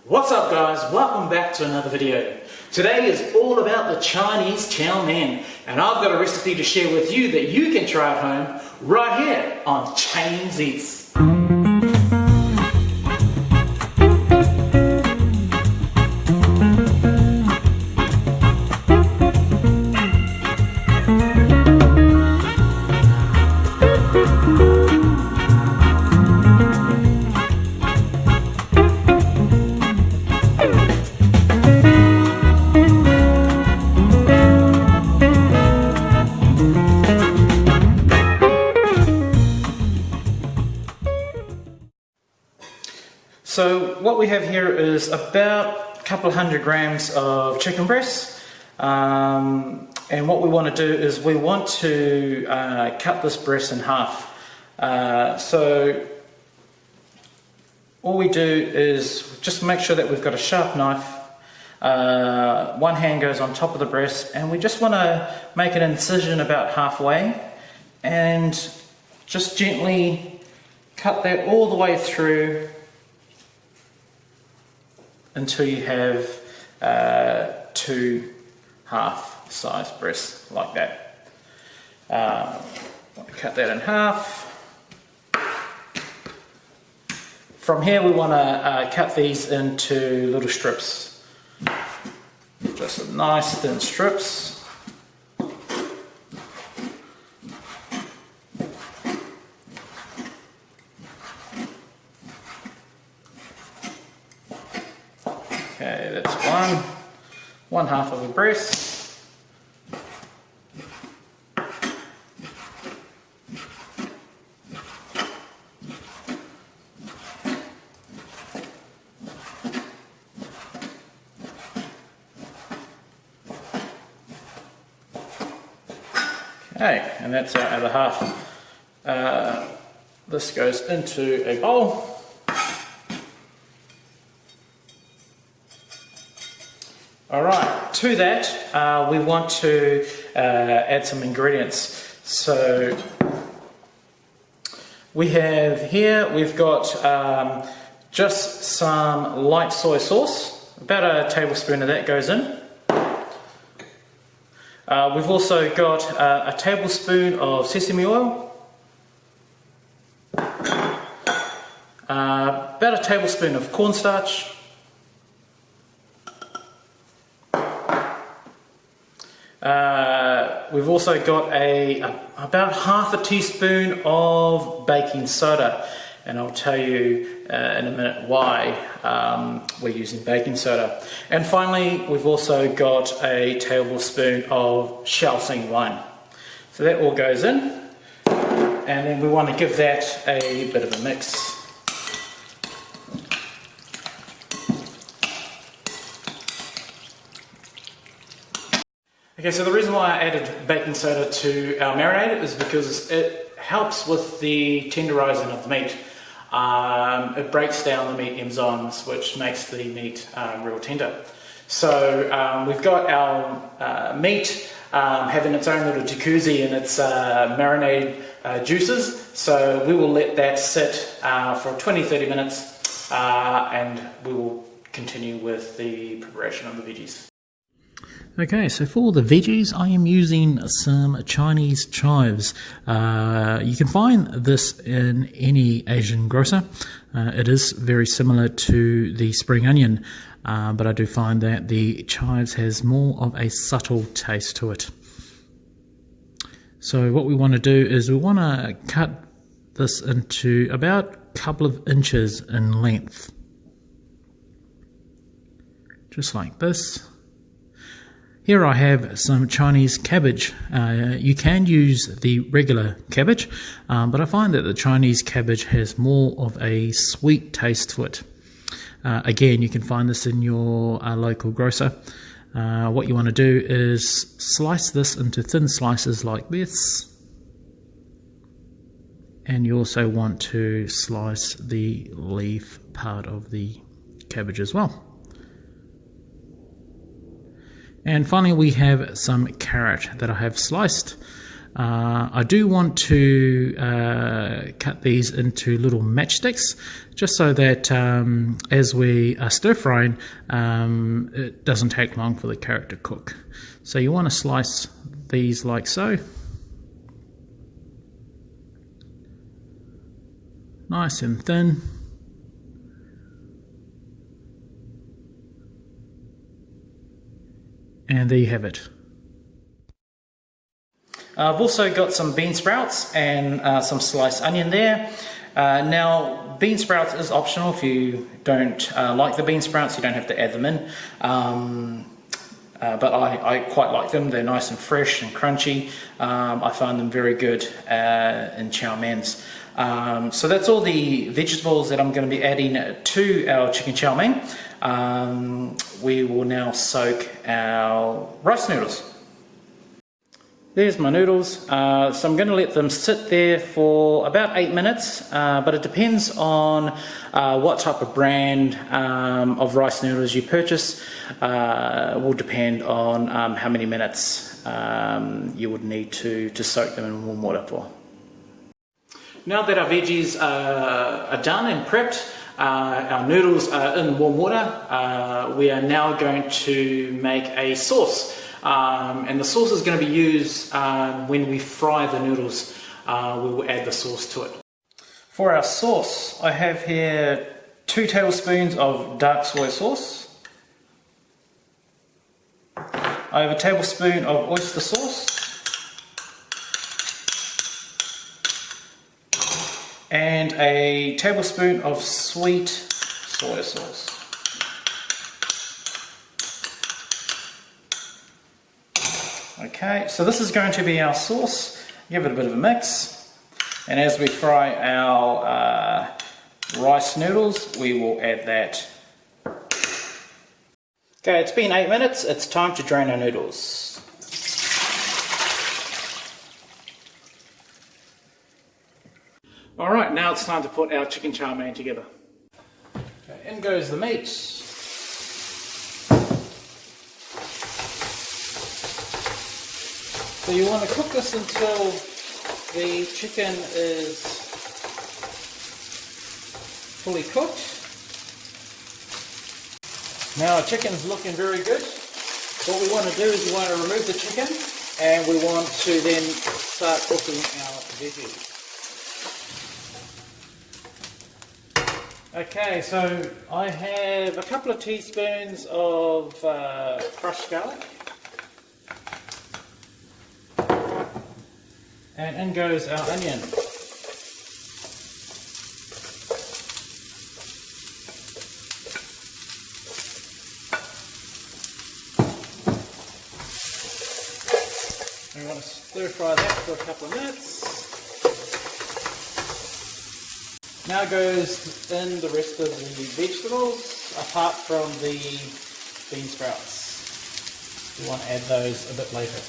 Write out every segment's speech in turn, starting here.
What's up guys, welcome back to another video. Today is all about the Chinese chow mein, and I've got a recipe to share with you that you can try at home right here on Chinese Eats. So what we have here is about a couple of 100 grams of chicken breast, and what we want to do is we want to cut this breast in half. So all we do is just make sure that we've got a sharp knife. One hand goes on top of the breast, and we just want to make an incision about halfway and just gently cut that all the way through until you have two half-sized breasts like that. Cut that in half. From here we want to cut these into little strips, just nice thin strips. Okay, that's one half of a breast. Okay, and that's our other half. This goes into a bowl. Alright, to that we want to add some ingredients. So we've got just some light soy sauce, about a tablespoon of that goes in. We've also got a tablespoon of sesame oil, about a tablespoon of cornstarch, we've also got about half a teaspoon of baking soda, and I'll tell you in a minute why we're using baking soda. And finally we've also got a tablespoon of Xiao Xing wine. So that all goes in, and then we want to give that a bit of a mix. Okay, so the reason why I added baking soda to our marinade is because it helps with the tenderizing of the meat. It breaks down the meat enzymes, which makes the meat real tender. So we've got our meat having its own little jacuzzi in its marinade juices. So we will let that sit for 20-30 minutes and we will continue with the preparation of the veggies. Okay, so for the veggies I am using some Chinese chives. You can find this in any Asian grocer. It is very similar to the spring onion, but I do find that the chives has more of a subtle taste to it. So what we want to do is we want to cut this into about a couple of inches in length. Just like this. Here I have some Chinese cabbage. You can use the regular cabbage, but I find that the Chinese cabbage has more of a sweet taste to it. Again, you can find this in your local grocer. What you want to do is slice this into thin slices like this. And you also want to slice the leaf part of the cabbage as well. And finally we have some carrot that I have sliced. I do want to cut these into little matchsticks, just so that as we are stir frying, it doesn't take long for the carrot to cook. So you want to slice these like so. Nice and thin. And there you have it. I've also got some bean sprouts and some sliced onion there. Now, bean sprouts is optional. If you don't like the bean sprouts, you don't have to add them in. But I quite like them. They're nice and fresh and crunchy. I find them very good in chow mans. So that's all the vegetables that I'm going to be adding to our chicken chow mein. We will now soak our rice noodles. There's my noodles. So I'm going to let them sit there for about 8 minutes, but it depends on what type of brand of rice noodles you purchase. Will depend on how many minutes you would need to soak them in warm water for. Now that our veggies are done and prepped, our noodles are in warm water, we are now going to make a sauce. And the sauce is going to be used when we fry the noodles. We will add the sauce to it. For our sauce, I have here 2 tablespoons of dark soy sauce. I have a tablespoon of oyster sauce. And a tablespoon of sweet soy sauce. Okay, so this is going to be our sauce. Give it a bit of a mix. And as we fry our rice noodles, we will add that. Okay, it's been 8 minutes. It's time to drain our noodles. Alright, now it's time to put our chicken chow mein together. Okay, in goes the meat. So you want to cook this until the chicken is fully cooked. Now our chicken's looking very good. What we want to do is we want to remove the chicken and we want to then start cooking our veggies. Okay, so I have a couple of teaspoons of crushed garlic. And in goes our onion. We want to stir fry that for a couple of minutes. Now goes in the rest of the vegetables, apart from the bean sprouts. We want to add those a bit later.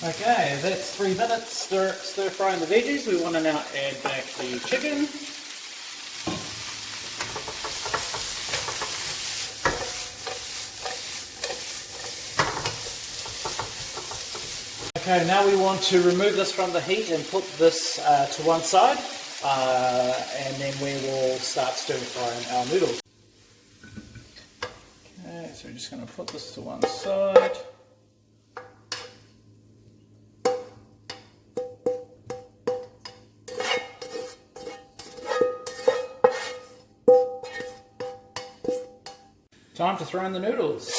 Okay, that's 3 minutes stir frying the veggies. We want to now add back the chicken. Okay, now we want to remove this from the heat and put this to one side, and then we will start stir frying our noodles. Okay, so we're just going to put this to one side. Time to throw in the noodles.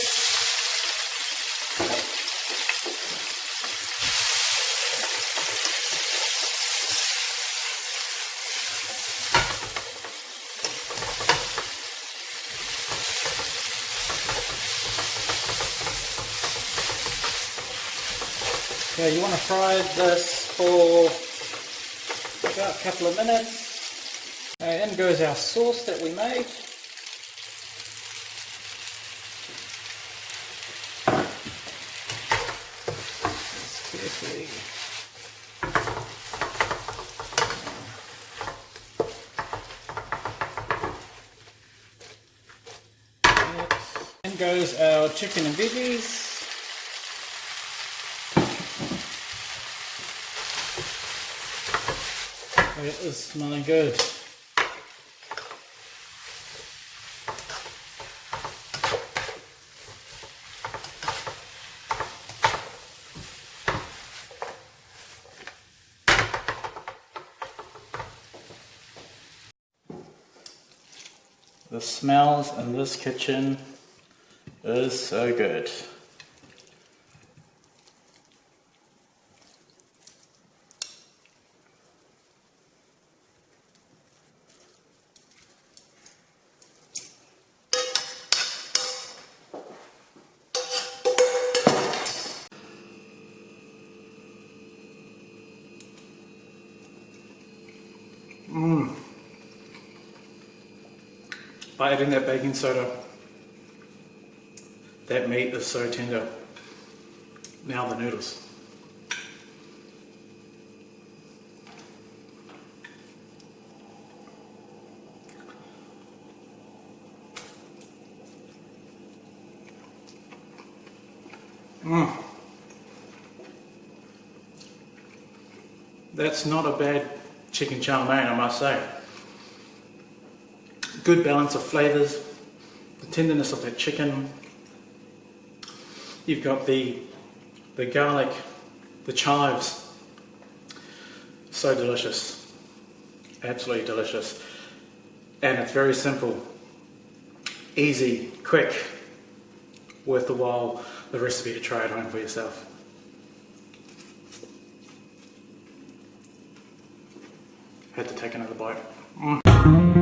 Okay, you want to fry this for about a couple of minutes. Okay, in goes our sauce that we made. Carefully In goes our chicken and veggies. It is smelling good. The smells in this kitchen is so good. By adding that baking soda, that meat is so tender. Now the noodles. That's not a bad chicken chow mein, I must say. Good balance of flavours, the tenderness of that chicken. You've got the garlic, the chives. So delicious, absolutely delicious. And it's very simple, easy, quick, worth the while, the recipe to try at home for yourself. Had to take another bite.